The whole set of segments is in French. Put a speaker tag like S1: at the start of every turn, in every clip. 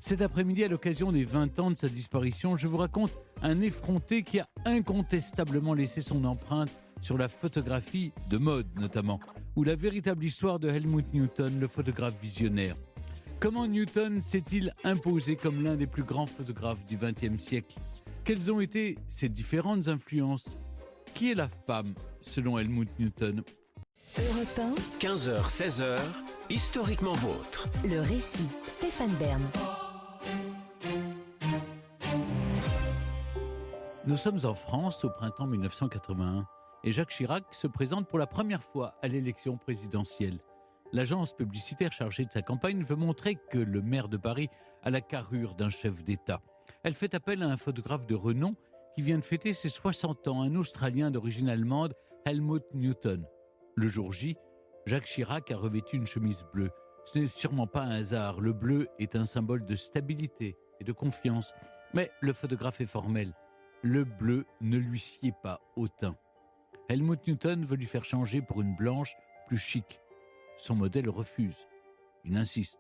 S1: Cet après-midi, à l'occasion des 20 ans de sa disparition, je vous raconte un effronté qui a incontestablement laissé son empreinte sur la photographie de mode notamment, ou la véritable histoire de Helmut Newton, le photographe visionnaire. Comment Newton s'est-il imposé comme l'un des plus grands photographes du XXe siècle ? Quelles ont été ses différentes influences ? Qui est la femme, selon Helmut Newton ?
S2: Europe 1,
S3: 15h-16h, historiquement vôtre.
S2: le récit, Stéphane Bern.
S1: Nous sommes en France au printemps 1981 et Jacques Chirac se présente pour la première fois à l'élection présidentielle. L'agence publicitaire chargée de sa campagne veut montrer que le maire de Paris a la carrure d'un chef d'État. Elle fait appel à un photographe de renom qui vient de fêter ses 60 ans, un Australien d'origine allemande, Helmut Newton. Le jour J, Jacques Chirac a revêtu une chemise bleue. Ce n'est sûrement pas un hasard, le bleu est un symbole de stabilité et de confiance. Mais le photographe est formel. Le bleu ne lui sied pas au teint. Helmut Newton veut lui faire changer pour une blanche plus chic. Son modèle refuse. Il insiste.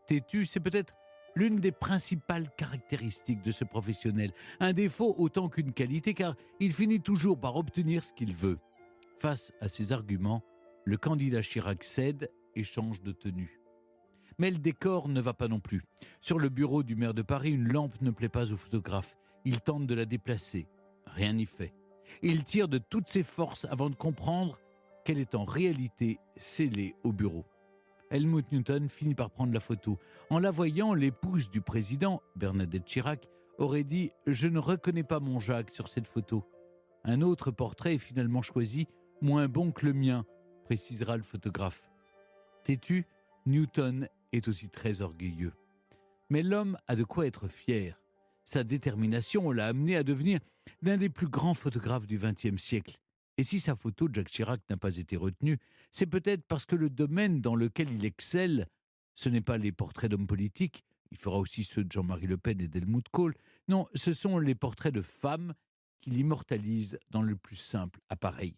S1: Têtu, c'est peut-être l'une des principales caractéristiques de ce professionnel. Un défaut autant qu'une qualité, car il finit toujours par obtenir ce qu'il veut. Face à ces arguments, le candidat Chirac cède et change de tenue. Mais le décor ne va pas non plus. Sur le bureau du maire de Paris, une lampe ne plaît pas au photographe. Il tente de la déplacer. Rien n'y fait. Il tire de toutes ses forces avant de comprendre qu'elle est en réalité scellée au bureau. Helmut Newton finit par prendre la photo. En la voyant, l'épouse du président, Bernadette Chirac, aurait dit « Je ne reconnais pas mon Jacques sur cette photo ». Un autre portrait est finalement choisi, moins bon que le mien, précisera le photographe. Têtu, Newton est aussi très orgueilleux. Mais l'homme a de quoi être fier. Sa détermination l'a amené à devenir l'un des plus grands photographes du XXe siècle. Et si sa photo de Jacques Chirac n'a pas été retenue, c'est peut-être parce que le domaine dans lequel il excelle, ce n'est pas les portraits d'hommes politiques, il fera aussi ceux de Jean-Marie Le Pen et d'Helmut Kohl, non, ce sont les portraits de femmes qu'il immortalise dans le plus simple appareil.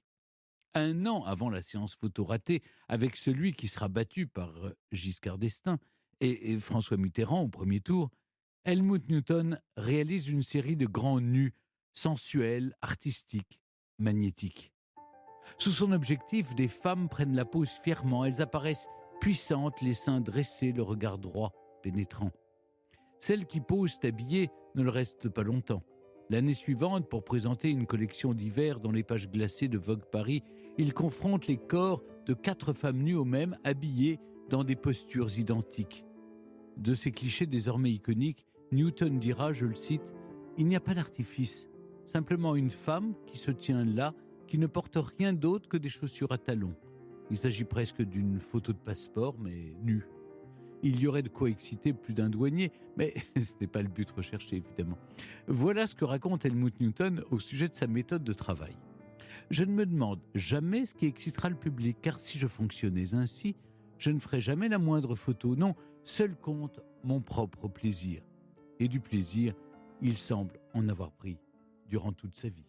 S1: Un an avant la séance photo ratée avec celui qui sera battu par Giscard d'Estaing et François Mitterrand au premier tour, Helmut Newton réalise une série de grands nus, sensuels, artistiques, magnétiques. Sous son objectif, des femmes prennent la pose fièrement, elles apparaissent puissantes, les seins dressés, le regard droit, pénétrant. Celles qui posent habillées ne le restent pas longtemps. L'année suivante, pour présenter une collection d'hiver dans les pages glacées de Vogue Paris, il confronte les corps de 4 femmes nues aux mêmes, habillées dans des postures identiques. De ces clichés désormais iconiques, Newton dira, je le cite, « Il n'y a pas d'artifice, simplement une femme qui se tient là, qui ne porte rien d'autre que des chaussures à talons. Il s'agit presque d'une photo de passeport, mais nue. » Il y aurait de quoi exciter plus d'un douanier, mais ce n'est pas le but recherché, évidemment. Voilà ce que raconte Helmut Newton au sujet de sa méthode de travail. Je ne me demande jamais ce qui excitera le public, car si je fonctionnais ainsi, je ne ferais jamais la moindre photo. Non, seul compte mon propre plaisir. Et du plaisir, il semble en avoir pris durant toute sa vie.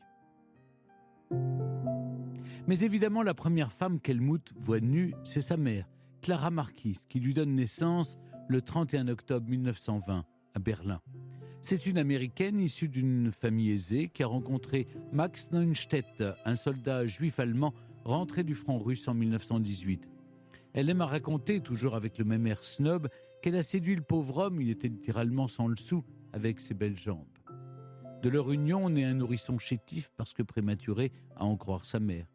S1: Mais évidemment, la première femme qu'Helmut voit nue, c'est sa mère, Clara Marquis, qui lui donne naissance le 31 octobre 1920 à Berlin. C'est une Américaine issue d'une famille aisée qui a rencontré Max Neunstedt, un soldat juif allemand rentré du front russe en 1918. Elle aime à raconter, toujours avec le même air snob, qu'elle a séduit le pauvre homme, il était littéralement sans le sou, avec ses belles jambes. De leur union naît un nourrisson chétif parce que prématuré, à en croire sa mère.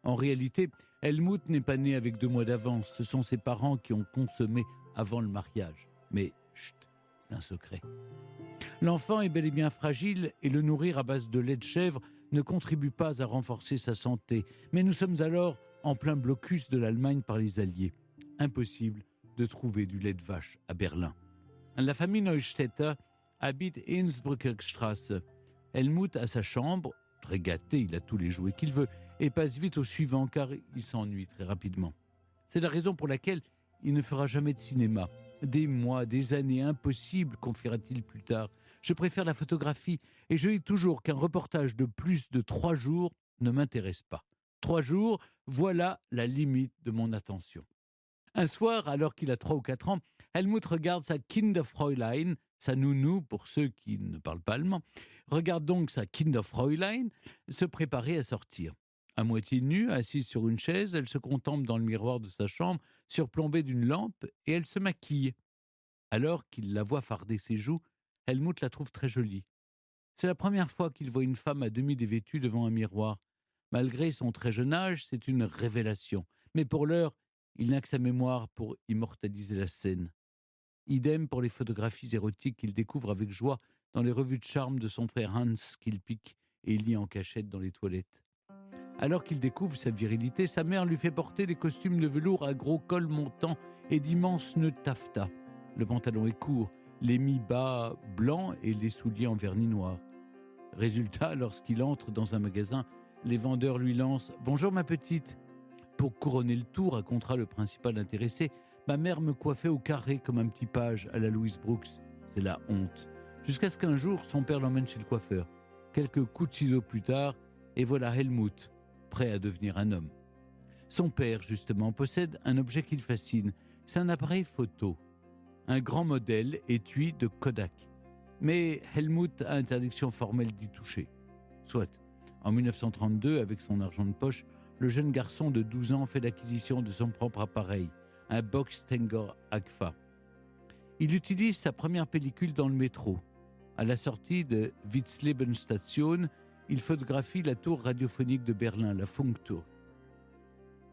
S1: En réalité, Helmut n'est pas né avec 2 mois d'avance, ce sont ses parents qui ont consommé avant le mariage. Mais, chut, c'est un secret. L'enfant est bel et bien fragile et le nourrir à base de lait de chèvre ne contribue pas à renforcer sa santé. Mais nous sommes alors en plein blocus de l'Allemagne par les Alliés. Impossible de trouver du lait de vache à Berlin. La famille Neustädter habite Innsbrucker Straße. Helmut a sa chambre, très gâté, il a tous les jouets qu'il veut, et passe vite au suivant car il s'ennuie très rapidement. C'est la raison pour laquelle il ne fera jamais de cinéma. Des mois, des années, impossible, confiera-t-il plus tard. Je préfère la photographie et je dis toujours qu'un reportage de plus de 3 jours ne m'intéresse pas. 3 jours, voilà la limite de mon attention. Un soir, alors qu'il a 3 ou 4 ans, Helmut regarde sa Kinderfräulein, sa nounou pour ceux qui ne parlent pas allemand, regarde donc sa Kinderfräulein se préparer à sortir. À moitié nue, assise sur une chaise, elle se contemple dans le miroir de sa chambre, surplombée d'une lampe, et elle se maquille. Alors qu'il la voit farder ses joues, Helmut la trouve très jolie. C'est la première fois qu'il voit une femme à demi dévêtue devant un miroir. Malgré son très jeune âge, c'est une révélation. Mais pour l'heure, il n'a que sa mémoire pour immortaliser la scène. Idem pour les photographies érotiques qu'il découvre avec joie dans les revues de charme de son frère Hans qu'il pique et lit en cachette dans les toilettes. Alors qu'il découvre sa virilité, sa mère lui fait porter des costumes de velours à gros cols montants et d'immenses nœuds de taffetas. Le pantalon est court, les mi-bas blancs et les souliers en vernis noir. Résultat, lorsqu'il entre dans un magasin, les vendeurs lui lancent « Bonjour ma petite ». Pour couronner le tout, racontera le principal intéressé, ma mère me coiffait au carré comme un petit page à la Louise Brooks. C'est la honte. Jusqu'à ce qu'un jour, son père l'emmène chez le coiffeur. Quelques coups de ciseaux plus tard, et voilà Helmut, prêt à devenir un homme. Son père, justement, possède un objet qui le fascine. C'est un appareil photo. Un grand modèle étui de Kodak. Mais Helmut a interdiction formelle d'y toucher. Soit. En 1932, avec son argent de poche, le jeune garçon de 12 ans fait l'acquisition de son propre appareil, un Box-Stenger Agfa. Il utilise sa première pellicule dans le métro. À la sortie de Witzlebenstation, il photographie la tour radiophonique de Berlin, la Funkturm.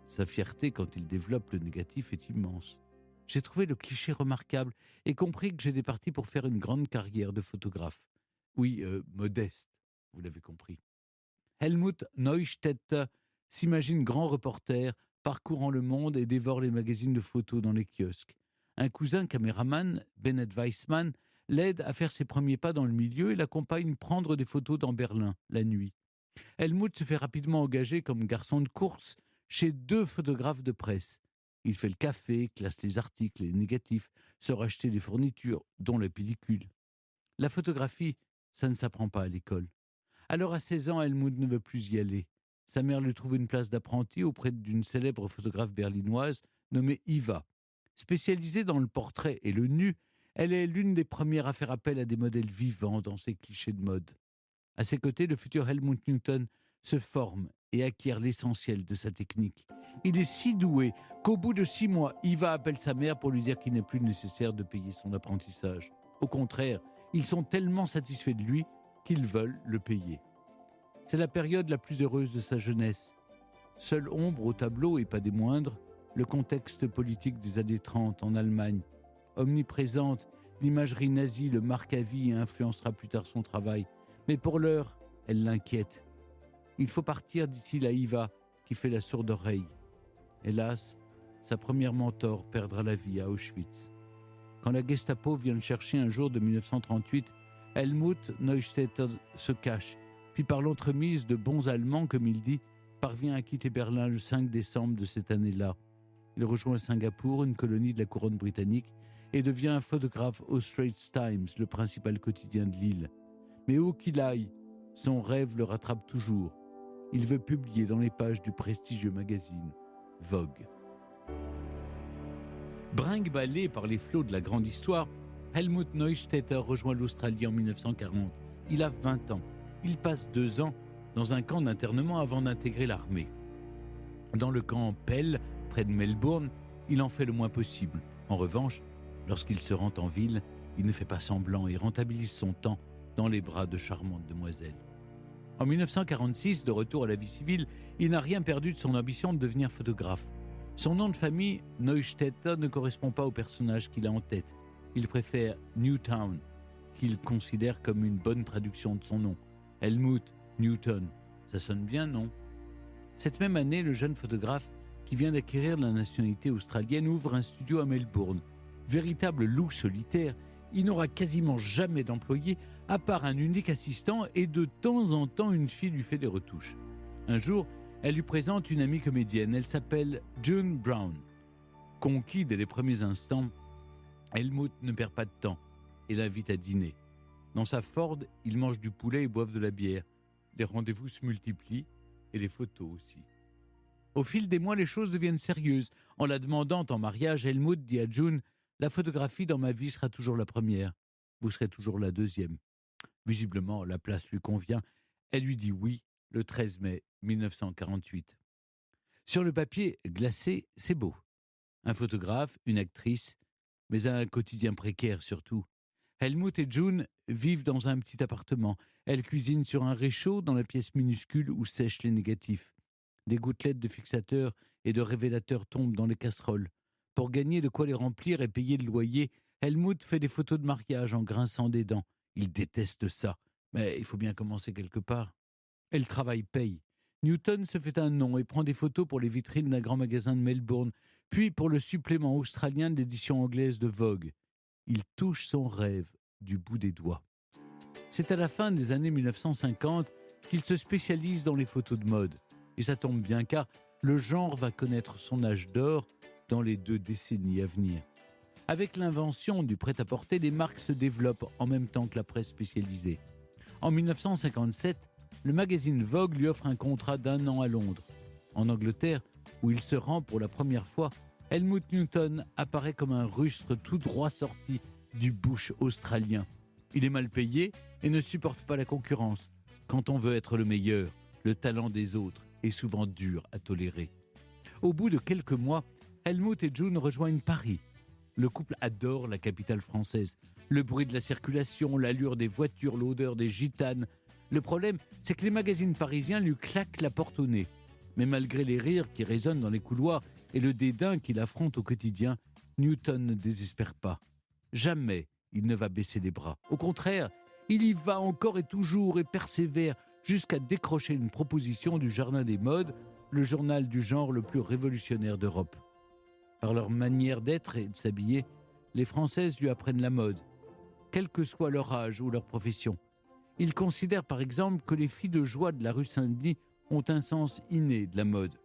S1: Sa fierté quand il développe le négatif est immense. J'ai trouvé le cliché remarquable et compris que j'étais parti pour faire une grande carrière de photographe. Oui, modeste, vous l'avez compris. Helmut Neustädter s'imagine grand reporter, parcourant le monde et dévore les magazines de photos dans les kiosques. Un cousin caméraman, Bennett Weissmann, l'aide à faire ses premiers pas dans le milieu et l'accompagne prendre des photos dans Berlin, la nuit. Helmut se fait rapidement engager comme garçon de course chez 2 photographes de presse. Il fait le café, classe les articles, les négatifs, sort acheter des fournitures, dont la pellicule. La photographie, ça ne s'apprend pas à l'école. Alors à 16 ans, Helmut ne veut plus y aller. Sa mère lui trouve une place d'apprenti auprès d'une célèbre photographe berlinoise nommée Iva. Spécialisée dans le portrait et le nu, elle est l'une des premières à faire appel à des modèles vivants dans ses clichés de mode. À ses côtés, le futur Helmut Newton se forme et acquiert l'essentiel de sa technique. Il est si doué qu'au bout de 6 mois, Iva appelle sa mère pour lui dire qu'il n'est plus nécessaire de payer son apprentissage. Au contraire, ils sont tellement satisfaits de lui qu'ils veulent le payer. C'est la période la plus heureuse de sa jeunesse. Seule ombre au tableau, et pas des moindres, le contexte politique des années 30 en Allemagne. Omniprésente, l'imagerie nazie le marque à vie et influencera plus tard son travail. Mais pour l'heure, elle l'inquiète. Il faut partir d'ici la Iva, qui fait la sourde oreille. Hélas, sa première mentor perdra la vie à Auschwitz. Quand la Gestapo vient le chercher un jour de 1938, Helmut Neustädter se cache, puis par l'entremise de bons Allemands, comme il dit, parvient à quitter Berlin le 5 décembre de cette année-là. Il rejoint Singapour, une colonie de la couronne britannique, et devient un photographe au Straits Times, le principal quotidien de l'île. Mais où qu'il aille, son rêve le rattrape toujours. Il veut publier dans les pages du prestigieux magazine Vogue. Brinque-ballé par les flots de la grande histoire, Helmut Neustädter rejoint l'Australie en 1940. Il a 20 ans. Il passe 2 ans dans un camp d'internement avant d'intégrer l'armée. Dans le camp Pell, près de Melbourne, il en fait le moins possible. En revanche, lorsqu'il se rend en ville, il ne fait pas semblant et rentabilise son temps dans les bras de charmantes demoiselles. En 1946, de retour à la vie civile, il n'a rien perdu de son ambition de devenir photographe. Son nom de famille, Neustädter, ne correspond pas au personnage qu'il a en tête. Il préfère Newtown, qu'il considère comme une bonne traduction de son nom. Helmut Newton, ça sonne bien, non? Cette même année, le jeune photographe, qui vient d'acquérir la nationalité australienne, ouvre un studio à Melbourne. Véritable loup solitaire, il n'aura quasiment jamais d'employé, à part un unique assistant, et de temps en temps, une fille lui fait des retouches. Un jour, elle lui présente une amie comédienne. Elle s'appelle June Brown. Conquis dès les premiers instants, Helmut ne perd pas de temps et l'invite à dîner. Dans sa Ford, ils mangent du poulet et boivent de la bière. Les rendez-vous se multiplient et les photos aussi. Au fil des mois, les choses deviennent sérieuses. En la demandant en mariage, Helmut dit à June « La photographie dans ma vie sera toujours la première. vous serez toujours la deuxième. Visiblement, la place lui convient. Elle lui dit oui le 13 mai 1948. Sur le papier glacé, c'est beau. Un photographe, une actrice, mais un quotidien précaire surtout. Helmut et June vivent dans un petit appartement. Elle cuisine sur un réchaud dans la pièce minuscule où sèchent les négatifs. Des gouttelettes de fixateur et de révélateur tombent dans les casseroles. Pour gagner de quoi les remplir et payer le loyer, Helmut fait des photos de mariage en grinçant des dents. Il déteste ça, mais il faut bien commencer quelque part. Et le travail paye. Newton se fait un nom et prend des photos pour les vitrines d'un grand magasin de Melbourne, puis pour le supplément australien de l'édition anglaise de Vogue. Il touche son rêve du bout des doigts. C'est à la fin des années 1950 qu'il se spécialise dans les photos de mode. Et ça tombe bien car le genre va connaître son âge d'or dans les 2 décennies à venir. Avec l'invention du prêt-à-porter, les marques se développent en même temps que la presse spécialisée. En 1957, le magazine Vogue lui offre un contrat d'1 an à Londres. En Angleterre, où il se rend pour la première fois, Helmut Newton apparaît comme un rustre tout droit sorti du bush australien. Il est mal payé et ne supporte pas la concurrence. Quand on veut être le meilleur, le talent des autres est souvent dur à tolérer. Au bout de quelques mois, Helmut et June rejoignent Paris. Le couple adore la capitale française. Le bruit de la circulation, l'allure des voitures, l'odeur des gitanes. Le problème, c'est que les magazines parisiens lui claquent la porte au nez. Mais malgré les rires qui résonnent dans les couloirs et le dédain qu'il affronte au quotidien, Newton ne désespère pas. Jamais il ne va baisser les bras. Au contraire, il y va encore et toujours et persévère jusqu'à décrocher une proposition du Jardin des Modes, le journal du genre le plus révolutionnaire d'Europe. Par leur manière d'être et de s'habiller, les Françaises lui apprennent la mode, quel que soit leur âge ou leur profession. Ils considèrent par exemple que les filles de joie de la rue Saint-Denis ont un sens inné de la mode.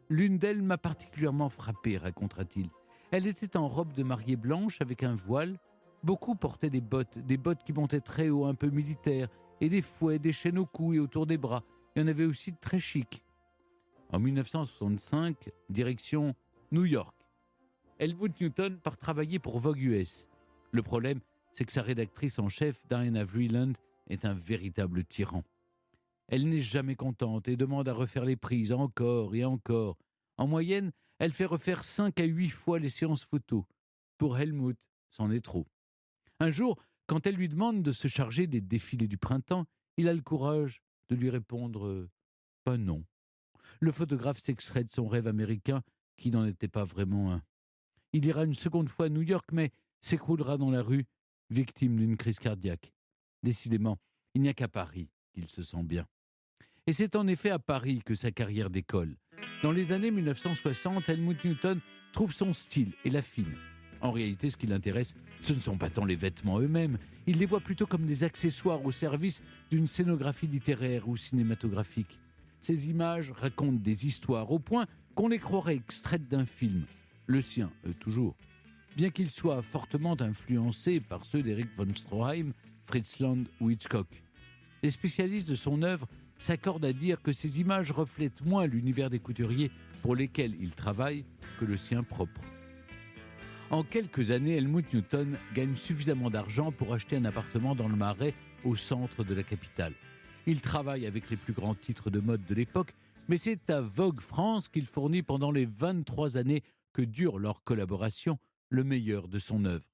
S1: L'une d'elles m'a particulièrement frappé, racontera-t-il. Elle était en robe de mariée blanche avec un voile. Beaucoup portaient des bottes qui montaient très haut, un peu militaires, et des fouets, des chaînes au cou et autour des bras. Il y en avait aussi de très chic. En 1965, direction New York. Helmut Newton part travailler pour Vogue US. Le problème, c'est que sa rédactrice en chef, Diana Vreeland, est un véritable tyran. Elle n'est jamais contente et demande à refaire les prises encore et encore. En moyenne, elle fait refaire 5 à 8 fois les séances photos. Pour Helmut, c'en est trop. Un jour, quand elle lui demande de se charger des défilés du printemps, il a le courage de lui répondre « pas non ». Le photographe s'extrait de son rêve américain qui n'en était pas vraiment un. Il ira une seconde fois à New York, mais s'écroulera dans la rue, victime d'une crise cardiaque. Décidément, il n'y a qu'à Paris qu'il se sent bien. Et c'est en effet à Paris que sa carrière décolle. Dans les années 1960, Helmut Newton trouve son style et l'affine. En réalité, ce qui l'intéresse, ce ne sont pas tant les vêtements eux-mêmes. Il les voit plutôt comme des accessoires au service d'une scénographie littéraire ou cinématographique. Ces images racontent des histoires au point qu'on les croirait extraites d'un film. Le sien, toujours. Bien qu'il soit fortement influencé par ceux d'Eric von Stroheim, Fritz Lang ou Hitchcock. Les spécialistes de son œuvre s'accordent à dire que ces images reflètent moins l'univers des couturiers pour lesquels il travaille que le sien propre. En quelques années, Helmut Newton gagne suffisamment d'argent pour acheter un appartement dans le Marais, au centre de la capitale. Il travaille avec les plus grands titres de mode de l'époque, mais c'est à Vogue France qu'il fournit pendant les 23 années que dure leur collaboration le meilleur de son œuvre.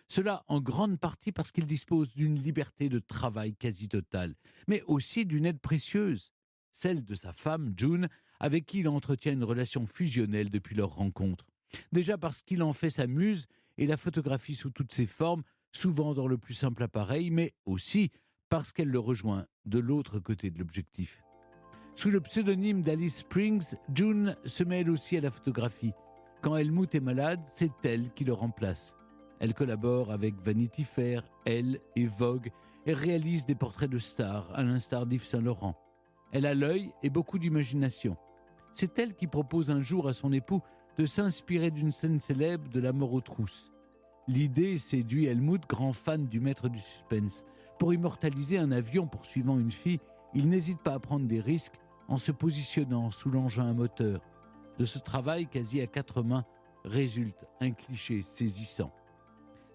S1: Cela en grande partie parce qu'il dispose d'une liberté de travail quasi totale, mais aussi d'une aide précieuse, celle de sa femme, June, avec qui il entretient une relation fusionnelle depuis leur rencontre. Déjà parce qu'il en fait sa muse et la photographie sous toutes ses formes, souvent dans le plus simple appareil, mais aussi parce qu'elle le rejoint de l'autre côté de l'objectif. Sous le pseudonyme d'Alice Springs, June se mêle aussi à la photographie. Quand Helmut est malade, c'est elle qui le remplace. Elle collabore avec Vanity Fair, Elle et Vogue et réalise des portraits de stars, à l'instar d'Yves Saint-Laurent. Elle a l'œil et beaucoup d'imagination. C'est elle qui propose un jour à son époux de s'inspirer d'une scène célèbre de La mort aux trousses. L'idée séduit Helmut, grand fan du maître du suspense. Pour immortaliser un avion poursuivant une fille, il n'hésite pas à prendre des risques en se positionnant sous l'engin à moteur. De ce travail quasi à 4 mains résulte un cliché saisissant.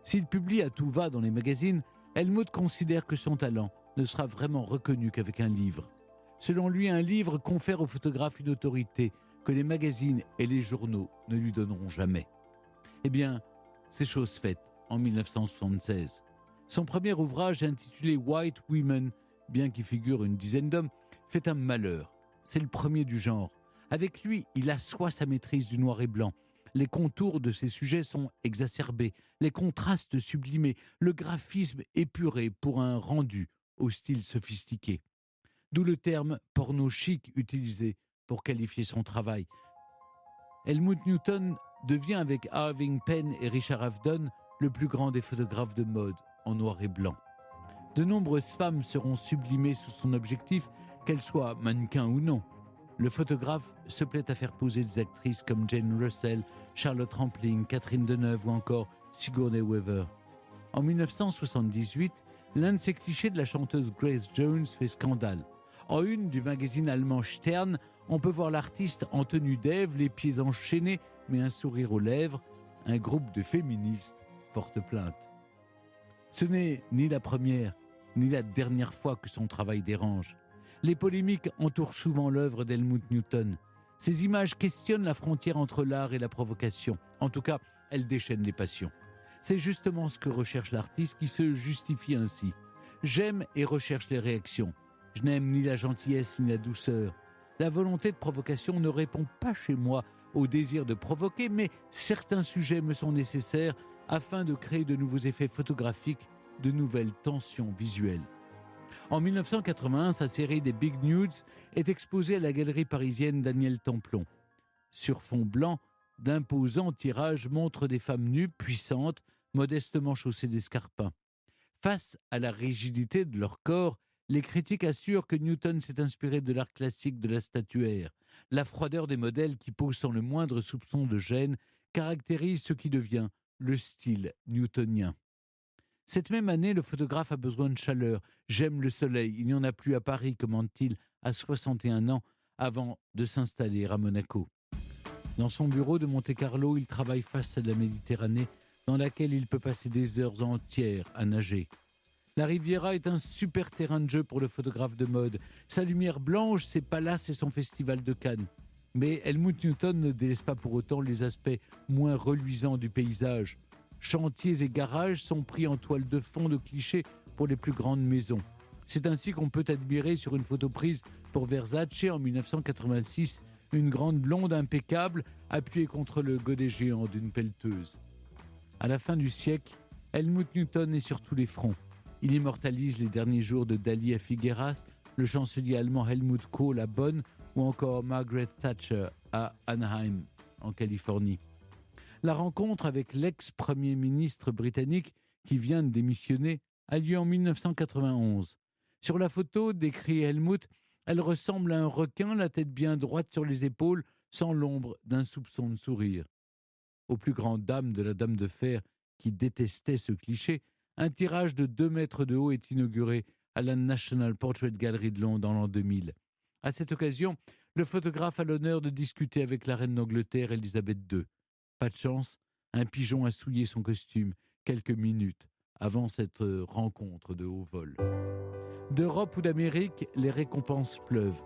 S1: S'il publie à tout va dans les magazines, Helmut considère que son talent ne sera vraiment reconnu qu'avec un livre. Selon lui, un livre confère au photographe une autorité que les magazines et les journaux ne lui donneront jamais. Eh bien, c'est chose faite en 1976. Son premier ouvrage, intitulé White Women, bien qu'il figure une dizaine d'hommes, fait un malheur. C'est le premier du genre. Avec lui, il assoit sa maîtrise du noir et blanc. Les contours de ses sujets sont exacerbés, les contrastes sublimés, le graphisme épuré pour un rendu au style sophistiqué. D'où le terme porno chic utilisé pour qualifier son travail. Helmut Newton devient avec Irving Penn et Richard Avedon le plus grand des photographes de mode en noir et blanc. De nombreuses femmes seront sublimées sous son objectif, qu'elles soient mannequins ou non. Le photographe se plaît à faire poser des actrices comme Jane Russell, Charlotte Rampling, Catherine Deneuve ou encore Sigourney Weaver. En 1978, l'un de ces clichés de la chanteuse Grace Jones fait scandale. En une du magazine allemand Stern, on peut voir l'artiste en tenue d'Ève, les pieds enchaînés, mais un sourire aux lèvres. Un groupe de féministes porte plainte. Ce n'est ni la première, ni la dernière fois que son travail dérange. Les polémiques entourent souvent l'œuvre d'Helmut Newton. Ces images questionnent la frontière entre l'art et la provocation. En tout cas, elles déchaînent les passions. C'est justement ce que recherche l'artiste qui se justifie ainsi. J'aime et recherche les réactions. Je n'aime ni la gentillesse ni la douceur. La volonté de provocation ne répond pas chez moi au désir de provoquer, mais certains sujets me sont nécessaires afin de créer de nouveaux effets photographiques, de nouvelles tensions visuelles. En 1981, sa série des Big Nudes est exposée à la galerie parisienne Daniel Templon. Sur fond blanc, d'imposants tirages montrent des femmes nues, puissantes, modestement chaussées d'escarpins. Face à la rigidité de leur corps, les critiques assurent que Newton s'est inspiré de l'art classique de la statuaire. La froideur des modèles qui posent sans le moindre soupçon de gêne caractérise ce qui devient le style newtonien. Cette même année, le photographe a besoin de chaleur. J'aime le soleil, il n'y en a plus à Paris, commande-t-il à 61 ans avant de s'installer à Monaco. Dans son bureau de Monte-Carlo, il travaille face à la Méditerranée, dans laquelle il peut passer des heures entières à nager. La Riviera est un super terrain de jeu pour le photographe de mode. Sa lumière blanche, ses palaces et son festival de Cannes. Mais Helmut Newton ne délaisse pas pour autant les aspects moins reluisants du paysage. Chantiers et garages sont pris en toile de fond de clichés pour les plus grandes maisons. C'est ainsi qu'on peut admirer sur une photo prise pour Versace en 1986 une grande blonde impeccable appuyée contre le godet géant d'une pelleteuse. À la fin du siècle, Helmut Newton est sur tous les fronts. Il immortalise les derniers jours de Dali à Figueras, le chancelier allemand Helmut Kohl à Bonn ou encore Margaret Thatcher à Anaheim, en Californie. La rencontre avec l'ex-premier ministre britannique qui vient de démissionner a lieu en 1991. Sur la photo, décrit Helmut, elle ressemble à un requin, la tête bien droite sur les épaules, sans l'ombre d'un soupçon de sourire. Aux plus grandes dames de la Dame de Fer, qui détestait ce cliché, un tirage de 2 mètres de haut est inauguré à la National Portrait Gallery de Londres en l'an 2000. À cette occasion, le photographe a l'honneur de discuter avec la reine d'Angleterre, Elisabeth II. Pas de chance, un pigeon a souillé son costume quelques minutes avant cette rencontre de haut vol. D'Europe ou d'Amérique, les récompenses pleuvent.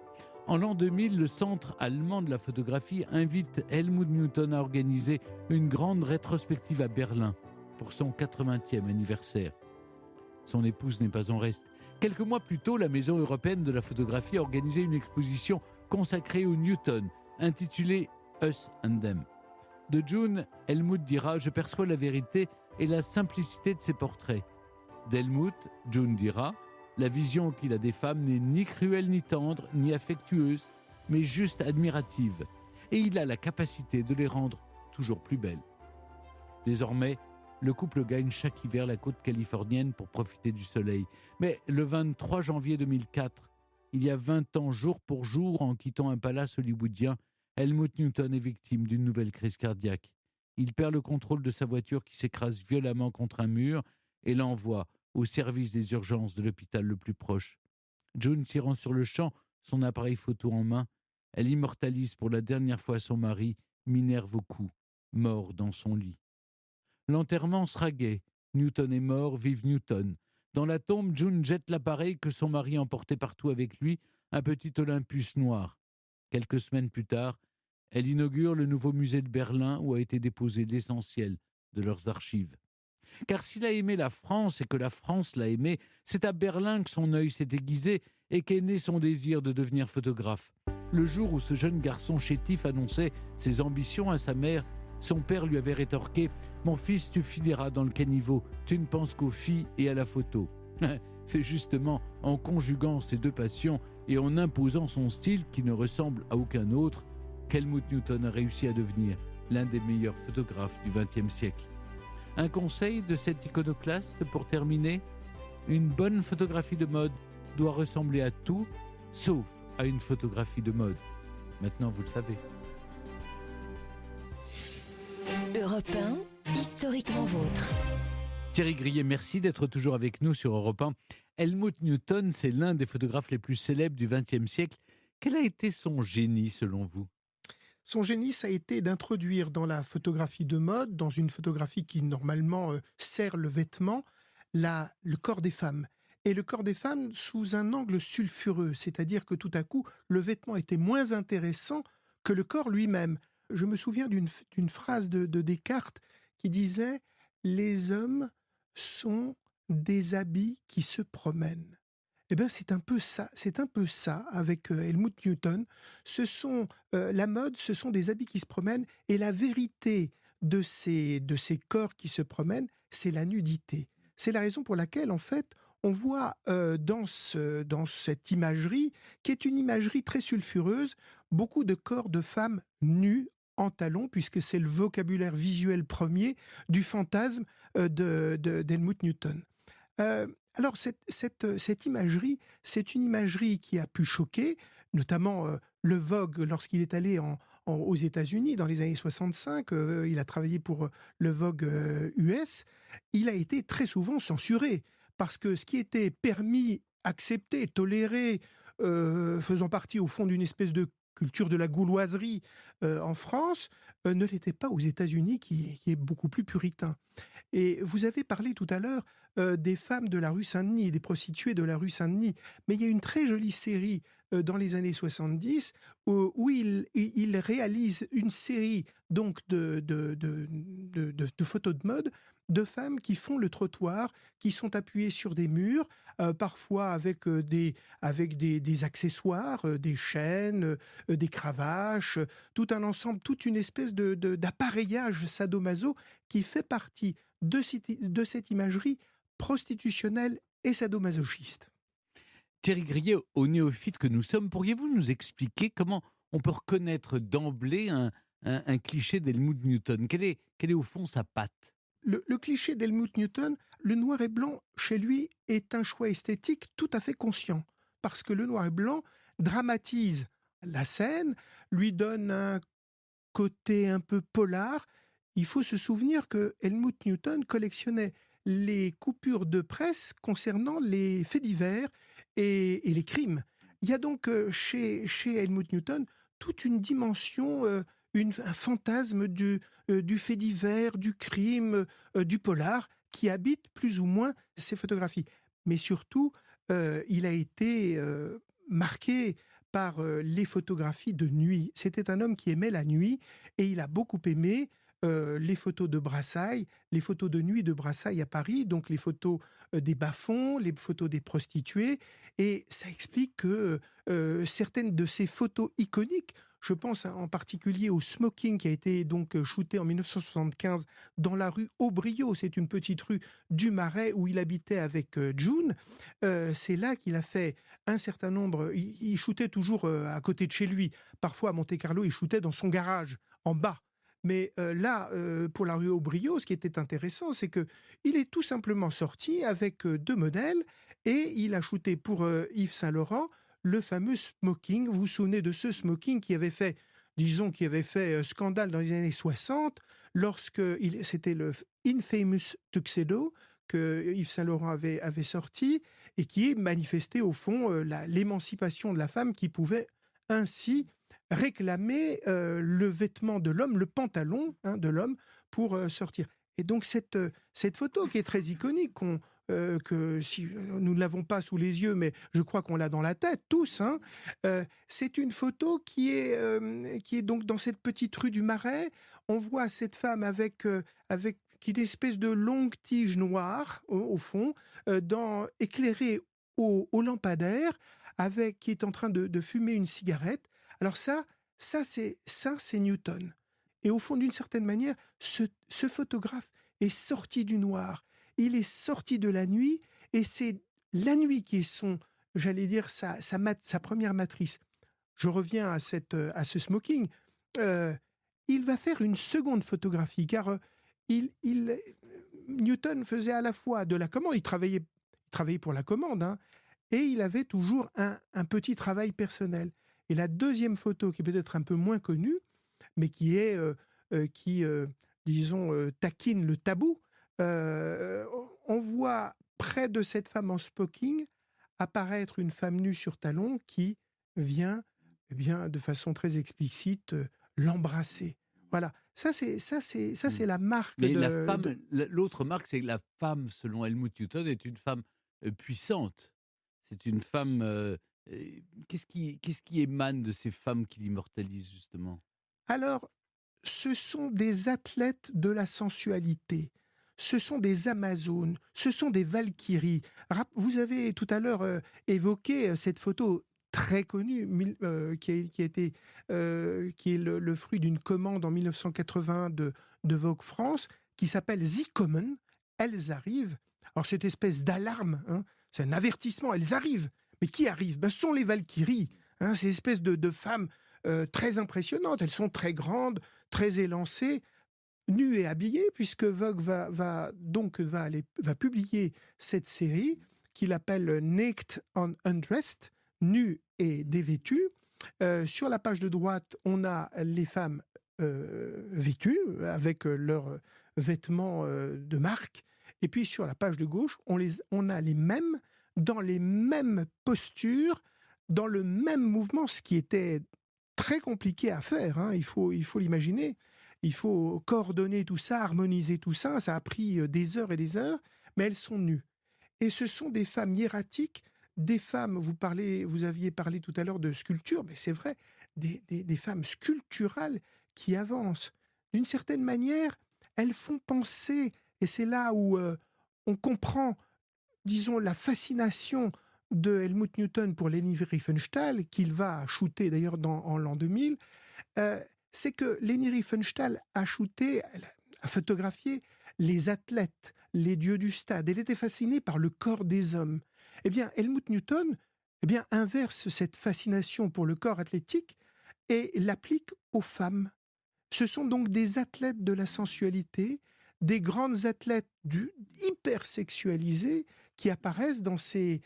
S1: En l'an 2000, le Centre allemand de la photographie invite Helmut Newton à organiser une grande rétrospective à Berlin pour son 80e anniversaire. Son épouse n'est pas en reste. Quelques mois plus tôt, la Maison européenne de la photographie a organisé une exposition consacrée au Newton, intitulée Us and Them. De June, Helmut dira « Je perçois la vérité et la simplicité de ses portraits ». D'Helmut, June dira « La vision qu'il a des femmes n'est ni cruelle ni tendre, ni affectueuse, mais juste admirative. Et il a la capacité de les rendre toujours plus belles. » Désormais, le couple gagne chaque hiver la côte californienne pour profiter du soleil. Mais le 23 janvier 2004, il y a 20 ans jour pour jour, en quittant un palace hollywoodien, Helmut Newton est victime d'une nouvelle crise cardiaque. Il perd le contrôle de sa voiture qui s'écrase violemment contre un mur et l'envoie au service des urgences de l'hôpital le plus proche. June s'y rend sur le champ, son appareil photo en main. Elle immortalise pour la dernière fois son mari, Minerve au cou, mort dans son lit. L'enterrement sera gai. Newton est mort, vive Newton. Dans la tombe, June jette l'appareil que son mari emportait partout avec lui, un petit Olympus noir. Quelques semaines plus tard, elle inaugure le nouveau musée de Berlin où a été déposé l'essentiel de leurs archives. Car s'il a aimé la France et que la France l'a aimé, c'est à Berlin que son œil s'est aiguisé et qu'est né son désir de devenir photographe. Le jour où ce jeune garçon chétif annonçait ses ambitions à sa mère, son père lui avait rétorqué « Mon fils, tu finiras dans le caniveau, tu ne penses qu'aux filles et à la photo. » C'est justement en conjuguant ces deux passions et en imposant son style qui ne ressemble à aucun autre qu'Helmut Newton a réussi à devenir l'un des meilleurs photographes du XXe siècle. Un conseil de cet iconoclaste pour terminer ? Une bonne photographie de mode doit ressembler à tout, sauf à une photographie de mode. Maintenant, vous le savez.
S2: Europe 1, historiquement vôtre.
S1: Thierry Grillet, merci d'être toujours avec nous sur Europe 1. Helmut Newton, c'est l'un des photographes les plus célèbres du XXe siècle. Quel a été son génie, selon vous ?
S4: Son génie, ça a été d'introduire dans la photographie de mode, dans une photographie qui normalement sert le vêtement, le corps des femmes. Et le corps des femmes sous un angle sulfureux, c'est-à-dire que tout à coup, le vêtement était moins intéressant que le corps lui-même. Je me souviens d'une phrase de Descartes qui disait « Les hommes sont des habits qui se promènent ». Eh bien, c'est un peu ça avec Helmut Newton. La mode, ce sont des habits qui se promènent, et la vérité de ces corps qui se promènent, c'est la nudité. C'est la raison pour laquelle, en fait, on voit dans cette imagerie, qui est une imagerie très sulfureuse, beaucoup de corps de femmes nues en talons, puisque c'est le vocabulaire visuel premier du fantasme d'Helmut Newton. Alors, cette imagerie, c'est une imagerie qui a pu choquer, notamment le Vogue, lorsqu'il est allé aux États-Unis dans les années 65, il a travaillé pour le Vogue US, il a été très souvent censuré, parce que ce qui était permis, accepté, toléré, faisant partie au fond d'une espèce de culture de la gauloiserie en France, ne l'était pas aux États-Unis, qui est beaucoup plus puritain. Et vous avez parlé tout à l'heure des femmes de la rue Saint-Denis, des prostituées de la rue Saint-Denis. Mais il y a une très jolie série dans les années 70 où il réalise une série donc de photos de mode de femmes qui font le trottoir, qui sont appuyées sur des murs, parfois avec des accessoires, des chaînes, des cravaches, tout un ensemble, toute une espèce d'appareillage sadomaso qui fait partie de cette imagerie prostitutionnelle et sadomasochiste.
S1: Thierry Grillet, au néophyte que nous sommes, pourriez-vous nous expliquer comment on peut reconnaître d'emblée un cliché d'Helmut Newton ? Quelle est au fond sa patte ?
S4: Le cliché d'Helmut Newton, le noir et blanc, chez lui, est un choix esthétique tout à fait conscient. Parce que le noir et blanc dramatise la scène, lui donne un côté un peu polar. Il faut se souvenir que Helmut Newton collectionnait les coupures de presse concernant les faits divers et les crimes. Il y a donc chez Helmut Newton toute une dimension, un fantasme du fait divers, du crime, du polar, qui habite plus ou moins ses photographies. Mais surtout, il a été marqué par les photographies de nuit. C'était un homme qui aimait la nuit, et il a beaucoup aimé les photos de Brassailles, les photos de nuit de Brassailles à Paris, donc les photos des bas-fonds, les photos des prostituées, et ça explique que certaines de ces photos iconiques, je pense en particulier au smoking qui a été donc shooté en 1975 dans la rue Aubriot, c'est une petite rue du Marais où il habitait avec June. C'est là qu'il a fait un certain nombre, il shootait toujours à côté de chez lui, parfois à Monte-Carlo il shootait dans son garage, en bas. Mais là, pour la rue Aubriot, ce qui était intéressant, c'est qu'il est tout simplement sorti avec deux modèles et il a shooté pour Yves Saint-Laurent le fameux smoking. Vous vous souvenez de ce smoking qui avait fait scandale dans les années 60, c'était le Infamous Tuxedo que Yves Saint-Laurent avait sorti et qui manifestait au fond l'émancipation de la femme qui pouvait ainsi réclamer le vêtement de l'homme, le pantalon de l'homme pour sortir. Et donc cette photo qui est très iconique, que si nous ne l'avons pas sous les yeux, mais je crois qu'on l'a dans la tête tous, hein, c'est une photo qui est donc dans cette petite rue du Marais. On voit cette femme avec qui est une espèce de longue tige noire au fond, éclairée au lampadaire, qui est en train de fumer une cigarette. Alors c'est Newton. Et au fond, d'une certaine manière, ce photographe est sorti du noir. Il est sorti de la nuit, et c'est la nuit qui est j'allais dire, sa première matrice. Je reviens à ce smoking. Il va faire une seconde photographie, car Newton faisait à la fois de la commande, il travaillait pour la commande, hein, et il avait toujours un petit travail personnel. Et la deuxième photo, qui est peut-être un peu moins connue, mais disons, taquine le tabou, on voit près de cette femme en smoking apparaître une femme nue sur talons qui vient, eh bien, de façon très explicite, l'embrasser. Voilà, ça c'est la marque
S1: Mais l'autre marque, c'est que la femme, selon Helmut Newton, est une femme puissante. C'est une femme. Qu'est-ce qui émane de ces femmes qui l'immortalisent, justement?
S4: Alors, ce sont des athlètes de la sensualité. Ce sont des Amazones, ce sont des Valkyries. Vous avez tout à l'heure évoqué cette photo très connue qui est le fruit d'une commande en 1980 de Vogue France, qui s'appelle The Common. Elles arrivent. Alors cette espèce d'alarme, hein, c'est un avertissement, elles arrivent. Mais qui arrive? Ce sont les Valkyries, hein, ces espèces de femmes très impressionnantes. Elles sont très grandes, très élancées, nues et habillées, puisque Vogue va publier cette série qu'il appelle Naked and Undressed, nues et dévêtues. Sur la page de droite, on a les femmes vêtues avec leurs vêtements de marque. Et puis sur la page de gauche, on a les mêmes, dans les mêmes postures, dans le même mouvement, ce qui était très compliqué à faire, hein, il faut l'imaginer. Il faut coordonner tout ça, harmoniser tout ça. Ça a pris des heures et des heures, mais elles sont nues. Et ce sont des femmes hiératiques, des femmes, vous aviez parlé tout à l'heure de sculpture, mais c'est vrai, des femmes sculpturales qui avancent. D'une certaine manière, elles font penser, et c'est là où on comprend, disons, la fascination de Helmut Newton pour Leni Riefenstahl, qu'il va shooter d'ailleurs en l'an 2000, c'est que Leni Riefenstahl a photographié les athlètes, les dieux du stade. Elle était fascinée par le corps des hommes. Eh bien, Helmut Newton inverse cette fascination pour le corps athlétique et l'applique aux femmes. Ce sont donc des athlètes de la sensualité, des grandes athlètes hyper-sexualisées qui apparaissent dans ces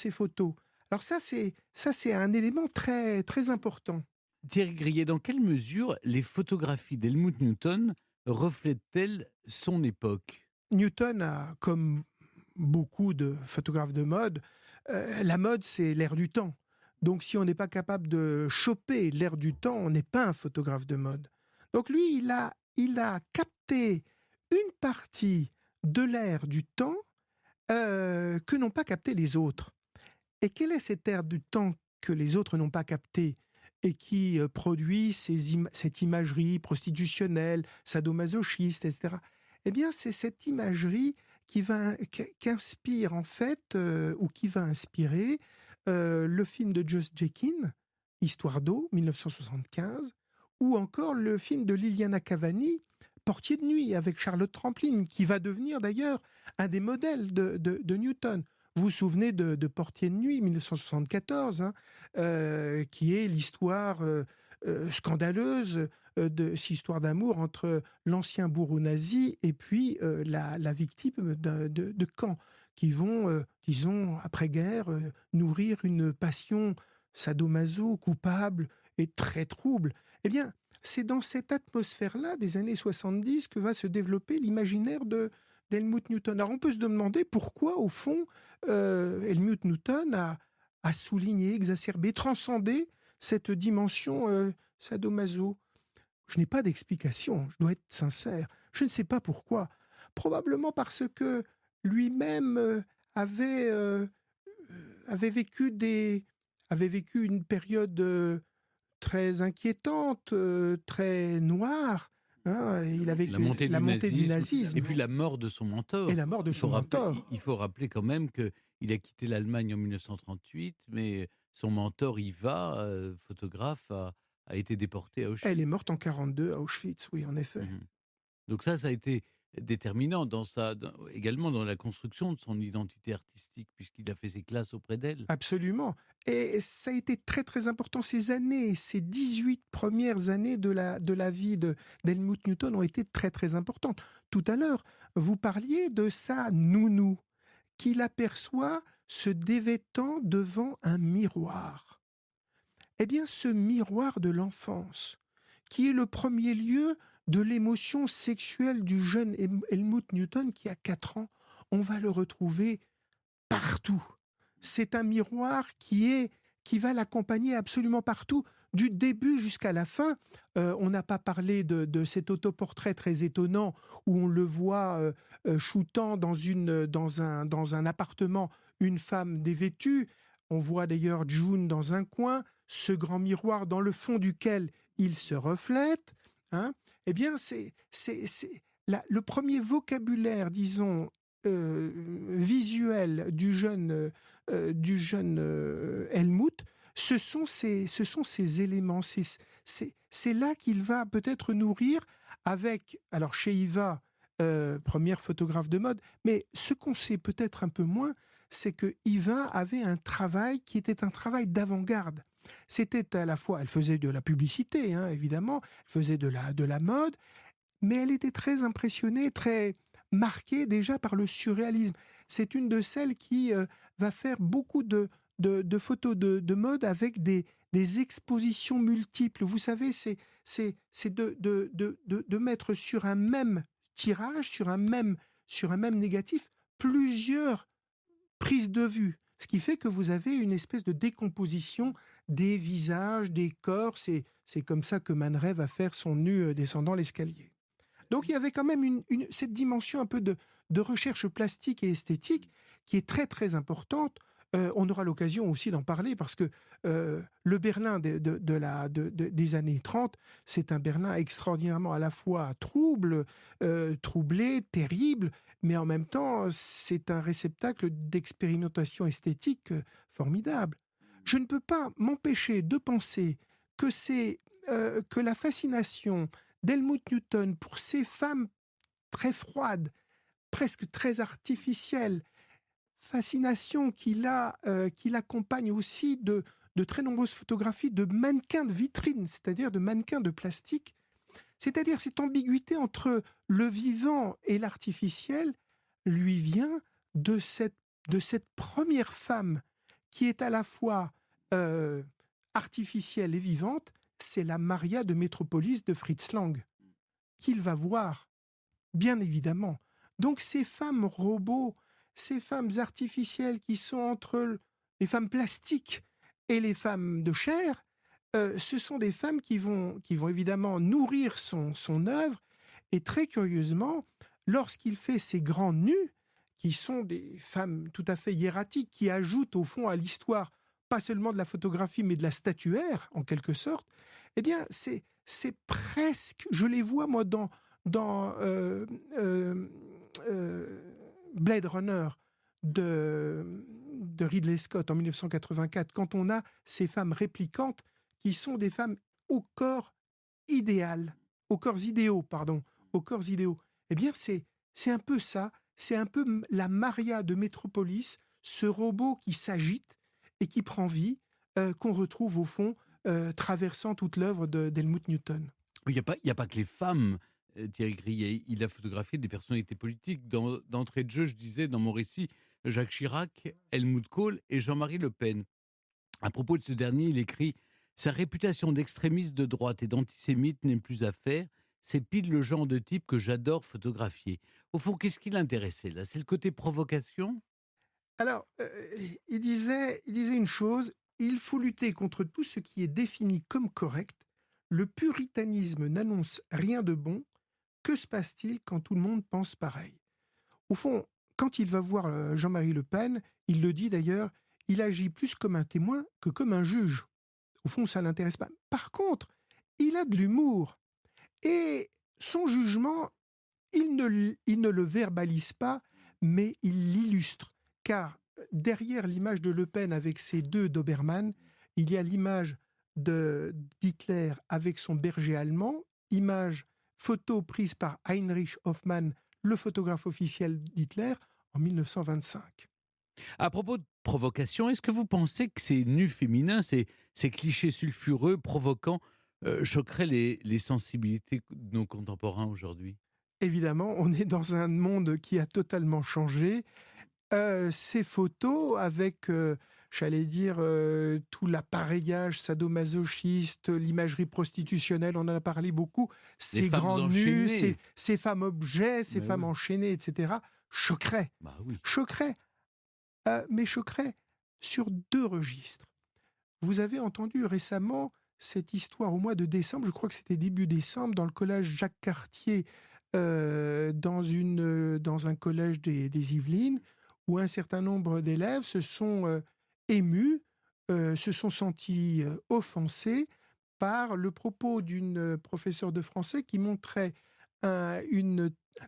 S4: photos. Alors ça, c'est un élément très, très important.
S1: Thierry Grillet, dans quelle mesure les photographies d'Helmut Newton reflètent-elles son époque?
S4: Newton a, comme beaucoup de photographes de mode, la mode, c'est l'air du temps. Donc si on n'est pas capable de choper l'air du temps, on n'est pas un photographe de mode. Donc lui, il a capté une partie de l'air du temps que n'ont pas capté les autres. Et quel est cet air du temps que les autres n'ont pas capté et qui produit cette imagerie prostitutionnelle, sadomasochiste, etc. Eh bien, c'est cette imagerie qui inspire en fait, ou qui va inspirer le film de Josh Jekin, Histoire d'eau, 1975, ou encore le film de Liliana Cavani, Portier de nuit, avec Charlotte Rampling, qui va devenir d'ailleurs un des modèles de Newton. Vous vous souvenez de Portier de nuit, 1974, hein, qui est l'histoire scandaleuse de cette histoire d'amour entre l'ancien bourreau nazi et puis la victime de camp, qui vont, disons, après-guerre, nourrir une passion sadomaso, coupable et très trouble. Eh bien, c'est dans cette atmosphère-là des années 70 que va se développer l'imaginaire d'Helmut Newton. Alors on peut se demander pourquoi, au fond, Helmut Newton a souligné, exacerbé, transcendé cette dimension sadomaso. Je n'ai pas d'explication, je dois être sincère. Je ne sais pas pourquoi. Probablement parce que lui-même avait vécu une période très inquiétante, très noire, hein. Il a
S1: La
S4: vécu
S1: montée
S4: la
S1: du
S4: montée du
S1: nazisme et puis
S4: nazisme
S1: la mort de son
S4: et
S1: mentor.
S4: la mort de
S1: Il
S4: son
S1: faut rappeler,
S4: mentor.
S1: il faut rappeler quand même qu'il a quitté l'Allemagne en 1938, mais son mentor Iva, photographe, a été déporté à
S4: Elle est
S1: Auschwitz.
S4: morte en 42 à Auschwitz, oui, en effet.
S1: Mmh. Donc ça a été déterminant également dans la construction de son identité artistique, puisqu'il a fait ses classes auprès d'elle.
S4: Absolument, et ça a été très, très important. Ces 18 premières années de la vie d'Helmut Newton ont été très, très importantes. Tout à l'heure, vous parliez de sa nounou, qu'il aperçoit se dévêtant devant un miroir. Eh bien, ce miroir de l'enfance, qui est le premier lieu de l'émotion sexuelle du jeune Helmut Newton qui a 4 ans, on va le retrouver partout. C'est un miroir qui va l'accompagner absolument partout, du début jusqu'à la fin. On n'a pas parlé de cet autoportrait très étonnant où on le voit shootant dans un appartement une femme dévêtue. On voit d'ailleurs June dans un coin, ce grand miroir dans le fond duquel il se reflète. Hein. Eh bien, le premier vocabulaire, disons, visuel du jeune Helmut, ce sont ces éléments. C'est là qu'il va peut-être nourrir avec, alors chez Iva, première photographe de mode, mais ce qu'on sait peut-être un peu moins, c'est que Iva avait un travail qui était un travail d'avant-garde. C'était à la fois, elle faisait de la publicité, hein, évidemment, elle faisait de la mode, mais elle était très impressionnée, très marquée déjà par le surréalisme. C'est une de celles qui va faire beaucoup de photos de mode avec des expositions multiples. Vous savez, c'est de mettre sur un même tirage, sur un même négatif, plusieurs prises de vue. Ce qui fait que vous avez une espèce de décomposition des visages, des corps. C'est comme ça que Man Ray va faire son nu descendant l'escalier. Donc il y avait quand même cette dimension un peu de recherche plastique et esthétique qui est très très importante. On aura l'occasion aussi d'en parler parce que le Berlin des années 30, c'est un Berlin extraordinairement à la fois troublé, terrible, mais en même temps c'est un réceptacle d'expérimentation esthétique formidable. Je ne peux pas m'empêcher de penser que la fascination d'Helmut Newton pour ces femmes très froides, presque très artificielles, fascination qui l'accompagne aussi de très nombreuses photographies de mannequins de vitrine, c'est-à-dire de mannequins de plastique, c'est-à-dire cette ambiguïté entre le vivant et l'artificiel, lui vient de cette première femme qui est à la fois euh, artificielle et vivante, c'est la Maria de Métropolis de Fritz Lang, qu'il va voir, bien évidemment. Donc ces femmes robots, ces femmes artificielles qui sont entre les femmes plastiques et les femmes de chair, ce sont des femmes qui vont évidemment nourrir son œuvre. Et très curieusement, lorsqu'il fait ces grands nus, qui sont des femmes tout à fait hiératiques, qui ajoutent au fond à l'histoire, pas seulement de la photographie, mais de la statuaire, en quelque sorte, eh bien, c'est presque... Je les vois, moi, dans Blade Runner de Ridley Scott en 1984, quand on a ces femmes réplicantes qui sont des femmes au corps idéal, au corps idéaux. Eh bien, c'est un peu ça, c'est un peu la Maria de Métropolis, ce robot qui s'agite et qui prend vie, qu'on retrouve au fond traversant toute l'œuvre d'Helmut Newton.
S1: Il y a pas que les femmes, Thierry Grillet. Il a photographié des personnalités politiques. D'entrée de jeu, je disais dans mon récit, Jacques Chirac, Helmut Kohl et Jean-Marie Le Pen. À propos de ce dernier, il écrit « Sa réputation d'extrémiste de droite et d'antisémite n'est plus à faire. C'est pile le genre de type que j'adore photographier. » Au fond, qu'est-ce qui l'intéressait là? C'est le côté provocation?
S4: Alors, il disait une chose, il faut lutter contre tout ce qui est défini comme correct. Le puritanisme n'annonce rien de bon, que se passe-t-il quand tout le monde pense pareil? Au fond, quand il va voir Jean-Marie Le Pen, il le dit d'ailleurs, il agit plus comme un témoin que comme un juge. Au fond, ça ne l'intéresse pas. Par contre, il a de l'humour. Et son jugement, il ne le verbalise pas, mais il l'illustre. Car derrière l'image de Le Pen avec ses deux Doberman, il y a l'image d'Hitler avec son berger allemand, image photo prise par Heinrich Hoffmann, le photographe officiel d'Hitler, en 1925.
S1: À propos de provocation, est-ce que vous pensez que ces nus féminins, ces clichés sulfureux, provoquants, choqueraient les sensibilités de nos contemporains aujourd'hui?
S4: Évidemment, on est dans un monde qui a totalement changé. Ces photos avec, j'allais dire, tout l'appareillage sadomasochiste, l'imagerie prostitutionnelle, on en a parlé beaucoup,
S1: Les
S4: ces
S1: femmes
S4: grands nus,
S1: enchaînées.
S4: ces femmes objets, ces
S1: Mais
S4: femmes
S1: oui.
S4: enchaînées, etc., choqueraient.
S1: Bah oui.
S4: Choqueraient, mais choqueraient sur 2 registres. Vous avez entendu récemment cette histoire au mois de décembre, je crois que c'était début décembre, dans le collège Jacques Cartier, dans un collège des Yvelines, où un certain nombre d'élèves se sont émus, se sont sentis offensés par le propos d'une professeure de français qui montrait un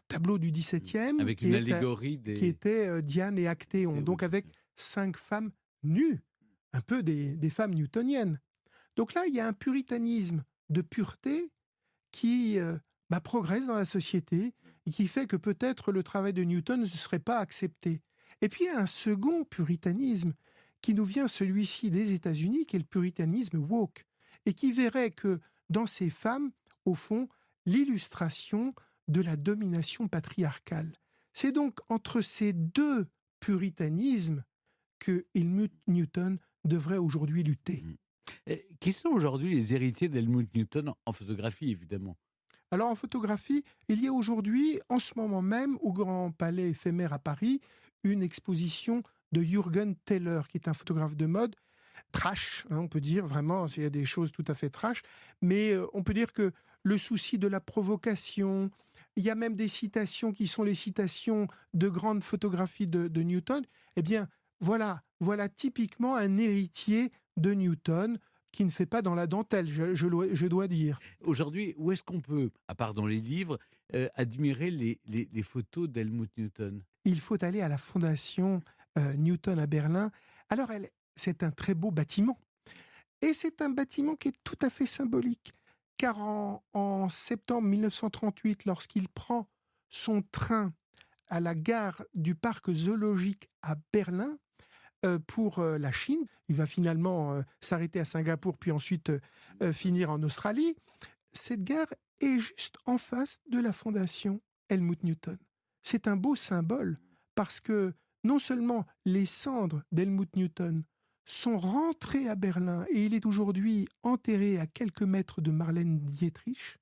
S4: tableau du XVIIe
S1: Avec une allégorie
S4: qui était Diane et Actéon,
S1: Eh
S4: donc
S1: oui.
S4: avec 5 femmes nues, un peu des femmes newtoniennes. Donc là, il y a un puritanisme de pureté qui progresse dans la société et qui fait que peut-être le travail de Newton ne serait pas accepté. Et puis il y a un second puritanisme qui nous vient, celui-ci des États-Unis, qui est le puritanisme woke, et qui verrait que dans ces femmes, au fond, l'illustration de la domination patriarcale. C'est donc entre ces 2 puritanismes que Helmut Newton devrait aujourd'hui lutter.
S1: Qui sont aujourd'hui les héritiers d'Helmut Newton en photographie, évidemment?
S4: Alors en photographie, il y a aujourd'hui, en ce moment même, au Grand Palais éphémère à Paris, une exposition de Jürgen Teller, qui est un photographe de mode, trash, on peut dire, vraiment, il y a des choses tout à fait trash, mais on peut dire que le souci de la provocation, il y a même des citations qui sont les citations de grandes photographies de Newton, eh bien, voilà typiquement un héritier de Newton qui ne fait pas dans la dentelle, je dois dire.
S1: Aujourd'hui, où est-ce qu'on peut, à part dans les livres, admirer les photos d'Helmut Newton?
S4: Il faut aller à la fondation Newton à Berlin. Alors, c'est un très beau bâtiment. Et c'est un bâtiment qui est tout à fait symbolique. Car en septembre 1938, lorsqu'il prend son train à la gare du parc zoologique à Berlin, pour la Chine, il va finalement s'arrêter à Singapour, puis ensuite finir en Australie. Cette gare est juste en face de la fondation Helmut Newton. C'est un beau symbole parce que non seulement les cendres d'Helmut Newton sont rentrées à Berlin et il est aujourd'hui enterré à quelques mètres de Marlène Dietrich,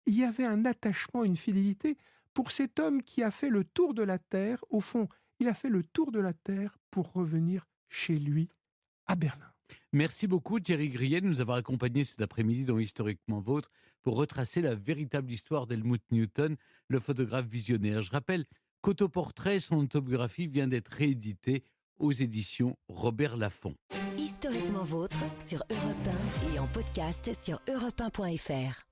S4: il y avait un attachement, une fidélité pour cet homme qui a fait le tour de la Terre. Au fond, il a fait le tour de la Terre pour revenir chez lui à Berlin.
S1: Merci beaucoup Thierry Grillet de nous avoir accompagnés cet après-midi dans Historiquement Vôtre pour retracer la véritable histoire d'Helmut Newton, le photographe visionnaire. Je rappelle qu'Autoportrait, son autobiographie, vient d'être rééditée aux éditions Robert Laffont.
S2: Historiquement vôtre sur Europe 1 et en podcast sur europe1.fr.